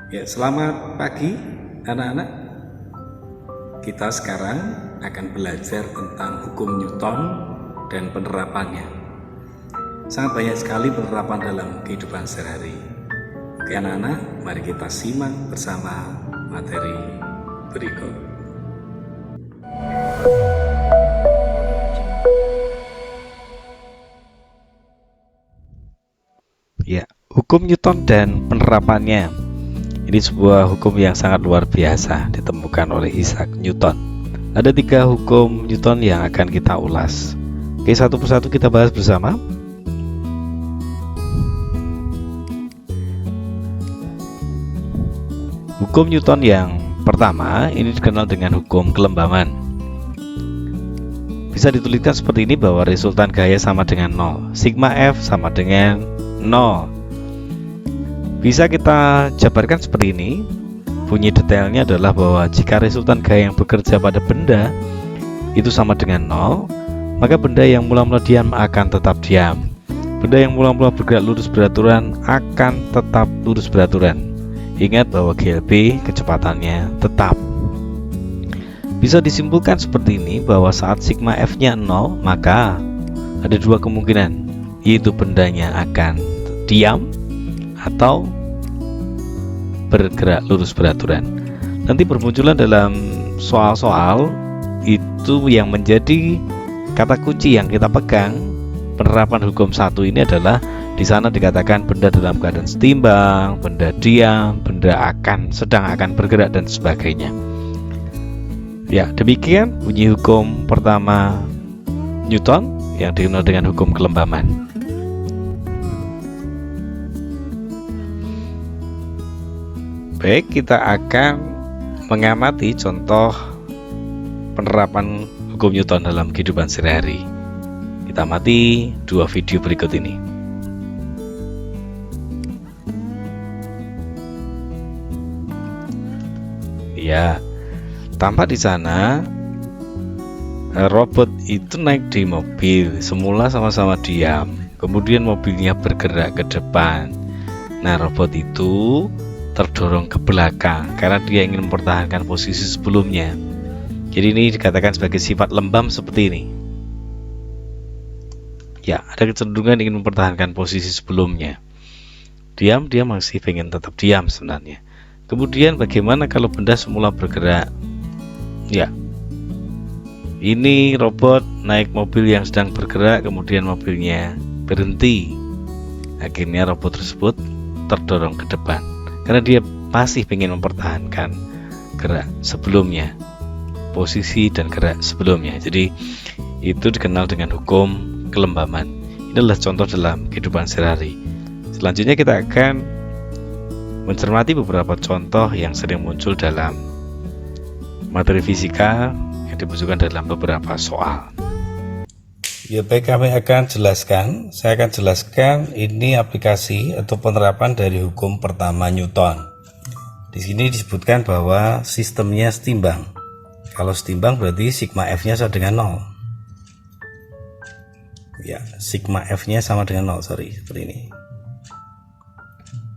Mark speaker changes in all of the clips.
Speaker 1: Ya, selamat pagi anak-anak. Kita sekarang akan belajar tentang hukum Newton dan penerapannya. Sangat banyak sekali penerapan dalam kehidupan sehari-hari. Oke anak-anak, mari kita simak bersama materi berikut.
Speaker 2: Ya, hukum Newton dan penerapannya. Ini sebuah hukum yang sangat luar biasa ditemukan oleh Isaac Newton. Ada 3 hukum Newton yang akan kita ulas. Oke, satu persatu kita bahas bersama. Hukum Newton yang pertama ini dikenal dengan hukum kelembaman. Bisa dituliskan seperti ini bahwa resultan gaya sama dengan 0. Sigma F sama dengan 0. Bisa kita jabarkan seperti ini. Bunyi detailnya adalah bahwa jika resultan gaya yang bekerja pada benda itu sama dengan 0, maka benda yang mula-mula diam akan tetap diam. Benda yang mula-mula bergerak lurus beraturan akan tetap lurus beraturan. Ingat bahwa GLB kecepatannya tetap. Bisa disimpulkan seperti ini bahwa saat sigma F-nya 0, maka ada 2 kemungkinan, yaitu bendanya akan diam atau bergerak lurus beraturan. Nanti bermunculan dalam soal-soal itu yang menjadi kata kunci yang kita pegang. Penerapan hukum 1 ini adalah di sana dikatakan benda dalam keadaan setimbang, benda diam, benda sedang akan bergerak dan sebagainya. Ya, demikian bunyi hukum pertama Newton yang dikenal dengan hukum kelembaman. Baik, kita akan mengamati contoh penerapan hukum Newton dalam kehidupan sehari-hari. Kita amati 2 video berikut ini. Ya, tampak di sana robot itu naik di mobil. Semula sama-sama diam, kemudian mobilnya bergerak ke depan. Nah, robot itu terdorong ke belakang karena dia ingin mempertahankan posisi sebelumnya. Jadi ini dikatakan sebagai sifat lembam seperti ini. Ya, ada kecenderungan ingin mempertahankan posisi sebelumnya. Diam, dia masih ingin tetap diam sebenarnya. Kemudian bagaimana kalau benda semula bergerak? Ya, ini robot naik mobil yang sedang bergerak, kemudian mobilnya berhenti. Akhirnya robot tersebut terdorong ke depan karena dia masih ingin mempertahankan gerak sebelumnya, posisi dan gerak sebelumnya. Jadi itu dikenal dengan hukum kelembaman. Ini adalah contoh dalam kehidupan sehari-hari. Selanjutnya kita akan mencermati beberapa contoh yang sering muncul dalam materi fisika yang dimunculkan dalam beberapa soal.
Speaker 1: Ya baik, saya akan jelaskan ini aplikasi atau penerapan dari hukum pertama Newton. Di sini disebutkan bahwa sistemnya setimbang. Kalau setimbang berarti sigma F-nya sama dengan 0. Ya, sigma F-nya sama dengan 0, seperti ini.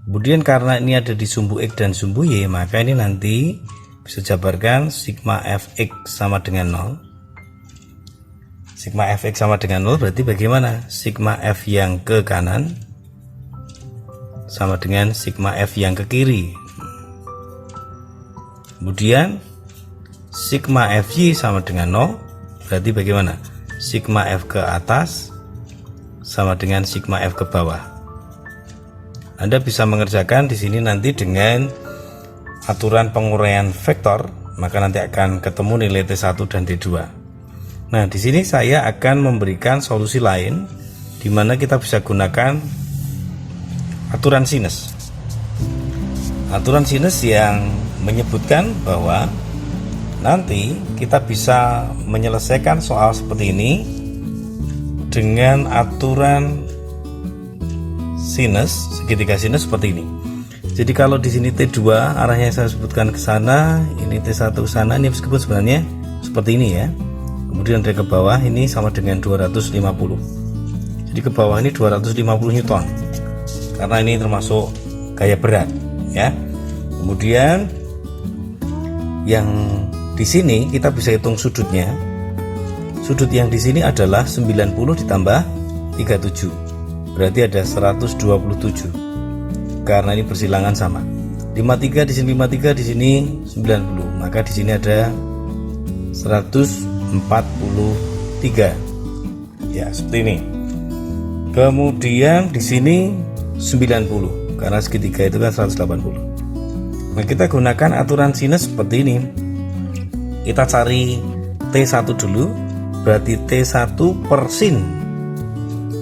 Speaker 1: Kemudian karena ini ada di sumbu X dan sumbu Y, maka ini nanti bisa jabarkan sigma Fx sama dengan 0. Sigma Fx sama dengan 0 berarti bagaimana? Sigma F yang ke kanan sama dengan sigma F yang ke kiri. Kemudian sigma Fy sama dengan 0 berarti bagaimana? Sigma F ke atas sama dengan sigma F ke bawah. Anda bisa mengerjakan di sini nanti dengan aturan penguraian vektor, maka nanti akan ketemu nilai T1 dan T2. Nah, di sini saya akan memberikan solusi lain di mana kita bisa gunakan aturan sinus. Aturan sinus yang menyebutkan bahwa nanti kita bisa menyelesaikan soal seperti ini dengan aturan sinus, segitiga sinus seperti ini. Jadi kalau di sini T2 arahnya saya sebutkan ke sana, ini T1 ke sana, ini meskipun sebenarnya seperti ini ya. Kemudian dari ke bawah ini sama dengan 250. Jadi ke bawah ini 250 Newton. Karena ini termasuk gaya berat ya. Kemudian yang di sini kita bisa hitung sudutnya. Sudut yang di sini adalah 90 ditambah 37. Berarti ada 127. Karena ini bersilangan sama. 53 di sini 53, di sini 90. Maka di sini ada 143. Ya, seperti ini. Kemudian di sini 90 karena segitiga itu kan 180. Nah, kita gunakan aturan sinus seperti ini. Kita cari T1 dulu, berarti T1 per sin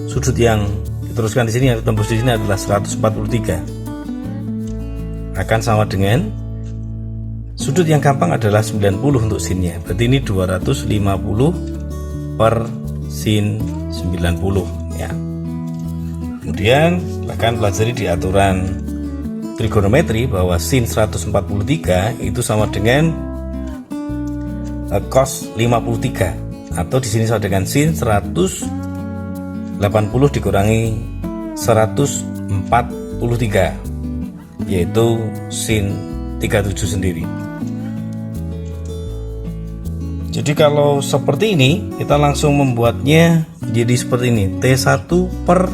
Speaker 1: sudut yang diteruskan di sini, yang tembus di sini adalah 143. Akan sama dengan sudut yang gampang adalah 90 untuk sinnya. Berarti ini 250 per sin 90 ya. Kemudian akan pelajari di aturan trigonometri bahwa sin 143 itu sama dengan cos 53, atau di sini sama dengan sin 180 dikurangi 143, yaitu sin 37 sendiri. Jadi kalau seperti ini kita langsung membuatnya jadi seperti ini. T1 per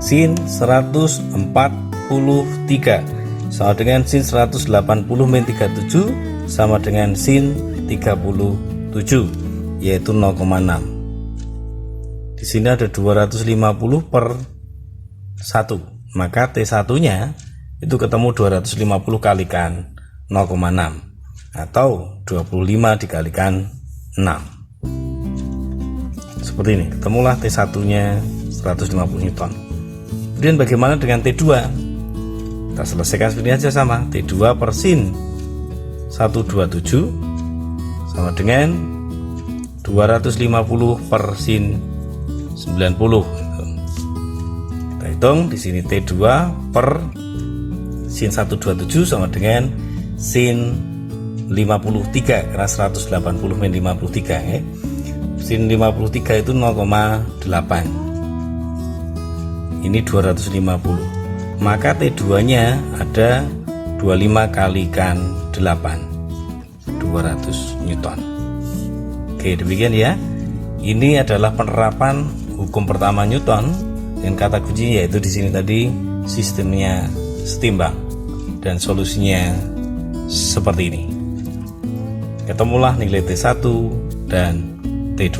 Speaker 1: sin 143 sama dengan sin 180 min 37 sama dengan sin 37, yaitu 0,6. Di sini ada 250 per 1, maka T1 nya itu ketemu 250 kalikan 0,6 atau 25 dikalikan 6. Seperti ini, ketemulah T1 nya 150 Newton. Kemudian bagaimana dengan T2? Kita selesaikan seperti ini aja, sama T2 per sin 127 sama dengan 250 per sin 90. Kita hitung di sini T2 per sin 127 sama dengan sin 53 karena 180 min 53 ya. Sin 53 itu 0,8. Ini 250. Maka T2 nya ada 25 kalikan 8, 200 Newton. Oke, demikian ya. Ini adalah penerapan hukum pertama Newton dengan kata kunci yaitu di sini tadi sistemnya setimbang dan solusinya seperti ini. Ketemulah nilai T1 dan T2.